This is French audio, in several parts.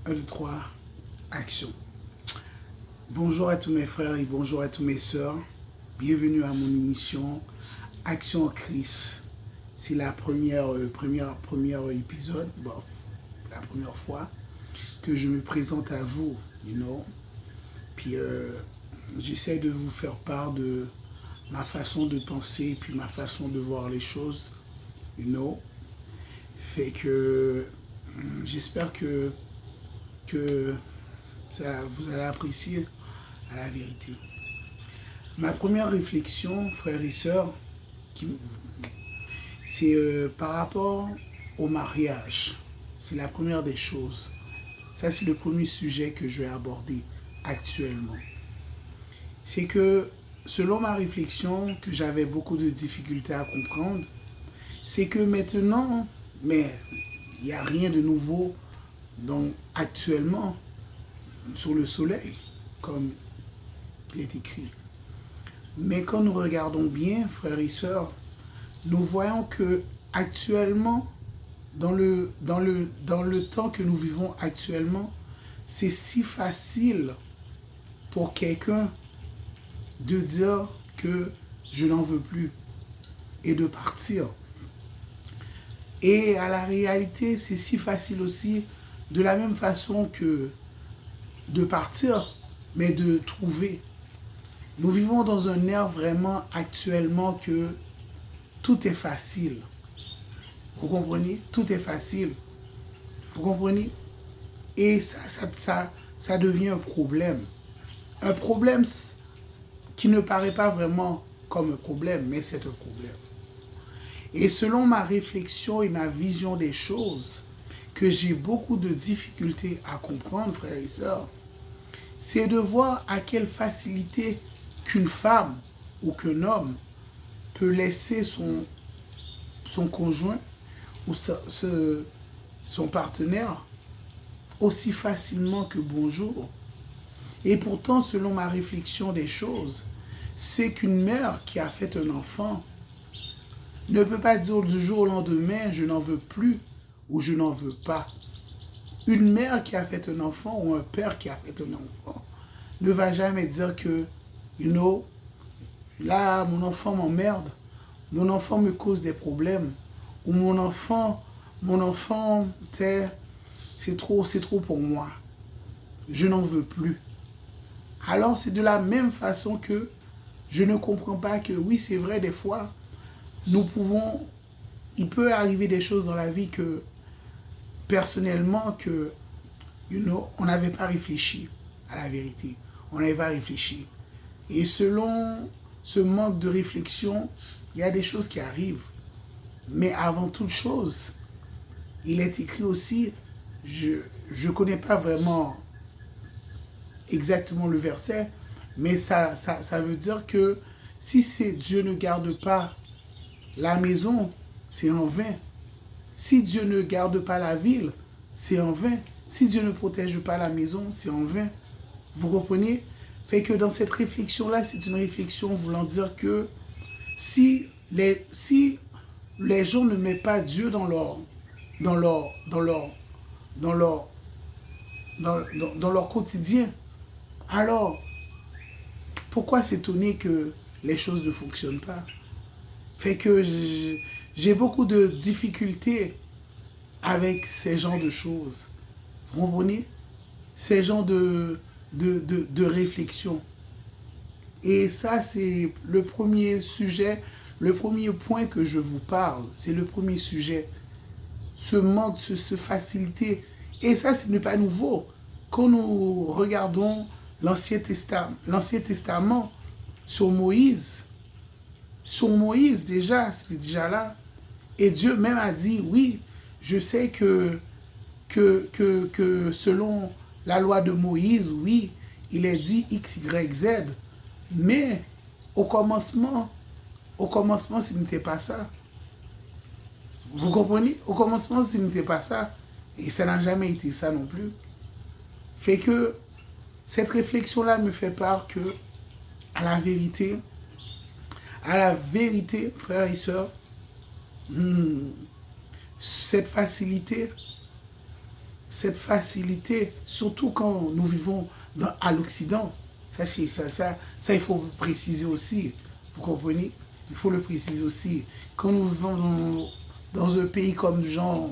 1, 2, 3, action. Bonjour à tous mes frères et bonjour à tous mes sœurs. Bienvenue à mon émission Action en Christ. C'est la première épisode, la première fois que je me présente à vous, Puis j'essaie de vous faire part de ma façon de penser et puis ma façon de voir les choses, Fait que j'espère que vous allez apprécier à la vérité. Ma première réflexion, frères et sœurs, c'est par rapport au mariage. C'est la première des choses. Ça, c'est le premier sujet que je vais aborder actuellement. C'est que, selon ma réflexion, que j'avais beaucoup de difficultés à comprendre, c'est que maintenant, mais il n'y a rien de nouveau actuellement sur le soleil, comme il est écrit. Mais quand nous regardons bien, frères et sœurs, nous voyons que actuellement, dans le temps que nous vivons actuellement, c'est si facile pour quelqu'un de dire que je n'en veux plus et de partir. Et à la réalité, c'est si facile aussi, de la même façon que de partir, mais de trouver. Nous vivons dans un ère vraiment actuellement que tout est facile. Vous comprenez? Tout est facile. Vous comprenez? Et ça devient un problème. Un problème qui ne paraît pas vraiment comme un problème, mais c'est un problème. Et selon ma réflexion et ma vision des choses, que j'ai beaucoup de difficultés à comprendre, frères et sœurs, c'est de voir à quelle facilité qu'une femme ou qu'un homme peut laisser son conjoint ou son partenaire aussi facilement que bonjour. Et pourtant, selon ma réflexion des choses, c'est qu'une mère qui a fait un enfant ne peut pas dire du jour au lendemain, je n'en veux plus ou je n'en veux pas. Une mère qui a fait un enfant ou un père qui a fait un enfant ne va jamais dire que, là, mon enfant m'emmerde, mon enfant me cause des problèmes, ou mon enfant, c'est trop pour moi. Je n'en veux plus. Alors, c'est de la même façon que je ne comprends pas que, oui, c'est vrai, des fois, il peut arriver des choses dans la vie que, personnellement, que, on n'avait pas réfléchi à la vérité. On n'avait pas réfléchi. Et selon ce manque de réflexion, il y a des choses qui arrivent. Mais avant toute chose, il est écrit aussi, je ne connais pas vraiment exactement le verset, mais ça veut dire que si Dieu ne garde pas la maison, c'est en vain. Si Dieu ne garde pas la ville, c'est en vain. Si Dieu ne protège pas la maison, c'est en vain. Vous comprenez? Fait que dans cette réflexion-là, c'est une réflexion voulant dire que si les gens ne mettent pas Dieu dans leur quotidien, alors pourquoi s'étonner que les choses ne fonctionnent pas? Fait que j'ai beaucoup de difficultés avec ces genres de choses. Vous comprenez? Ces genres de réflexion. Et ça, c'est le premier sujet, le premier point que je vous parle. C'est le premier sujet. Ce manque, ce facilité. Et ça, ce n'est pas nouveau. Quand nous regardons l'Ancien Testament sur Moïse déjà, c'était déjà là. Et Dieu même a dit, oui, je sais que selon la loi de Moïse, oui, il est dit X, Y, Z. Mais au commencement, ce n'était pas ça. Vous comprenez? Au commencement, ce n'était pas ça. Et ça n'a jamais été ça non plus. Fait que cette réflexion-là me fait part que, à la vérité, frères et sœurs, cette facilité, cette facilité, surtout quand nous vivons à l'Occident. Ça, il faut préciser aussi. Vous comprenez? Il faut le préciser aussi. Quand nous vivons dans un pays comme genre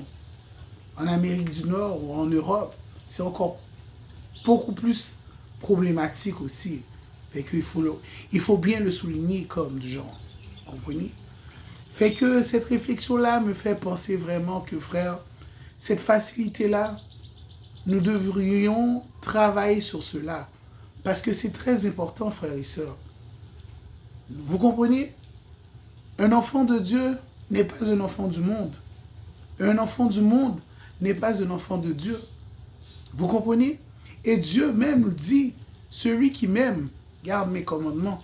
en Amérique du Nord ou en Europe, c'est encore beaucoup plus problématique aussi. Fait qu'il faut, il faut bien le souligner comme du genre. Vous comprenez? Fait que cette réflexion-là me fait penser vraiment que, frère, cette facilité-là, nous devrions travailler sur cela. Parce que c'est très important, frères et sœurs. Vous comprenez? Un enfant de Dieu n'est pas un enfant du monde. Un enfant du monde n'est pas un enfant de Dieu. Vous comprenez? Et Dieu même dit, celui qui m'aime garde mes commandements.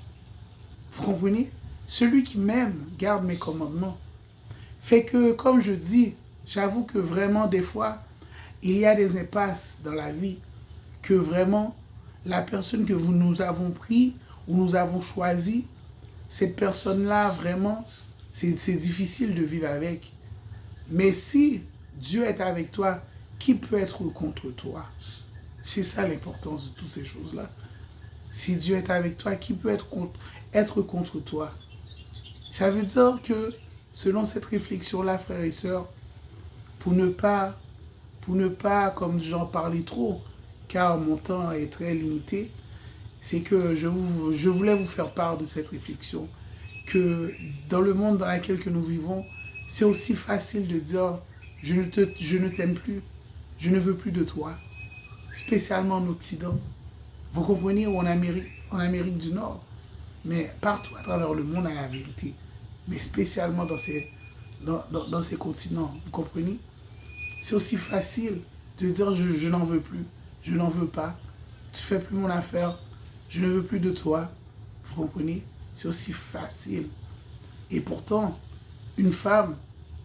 Vous comprenez? Celui qui m'aime garde mes commandements. Fait que, comme je dis, j'avoue que vraiment, des fois, il y a des impasses dans la vie que vraiment, la personne que nous avons pris ou nous avons choisi, cette personne-là, vraiment, c'est difficile de vivre avec. Mais si Dieu est avec toi, qui peut être contre toi? C'est ça l'importance de toutes ces choses-là. Si Dieu est avec toi, qui peut être contre toi? Ça veut dire que, selon cette réflexion-là, frères et sœurs, pour ne pas, comme j'en parlais trop, car mon temps est très limité, c'est que je voulais vous faire part de cette réflexion, que dans le monde dans lequel que nous vivons, c'est aussi facile de dire « je ne t'aime plus, je ne veux plus de toi », spécialement en Occident. Vous comprenez, ou en Amérique du Nord, mais partout à travers le monde, à la vérité, mais spécialement dans ces continents, vous comprenez? C'est aussi facile de dire je n'en veux plus, je n'en veux pas, tu fais plus mon affaire, je ne veux plus de toi, vous comprenez? C'est aussi facile. Et pourtant, une femme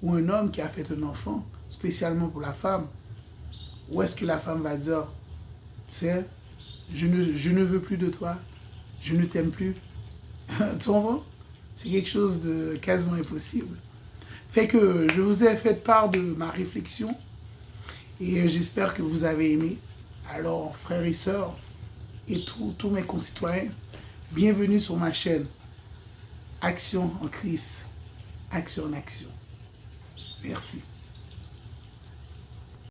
ou un homme qui a fait un enfant, spécialement pour la femme, où est-ce que la femme va dire, tu sais, je ne veux plus de toi, je ne t'aime plus. Tu comprends? C'est quelque chose de quasiment impossible. Fait que je vous ai fait part de ma réflexion et j'espère que vous avez aimé. Alors, frères et sœurs et tous mes concitoyens, bienvenue sur ma chaîne Action en Christ, Action en Action. Merci.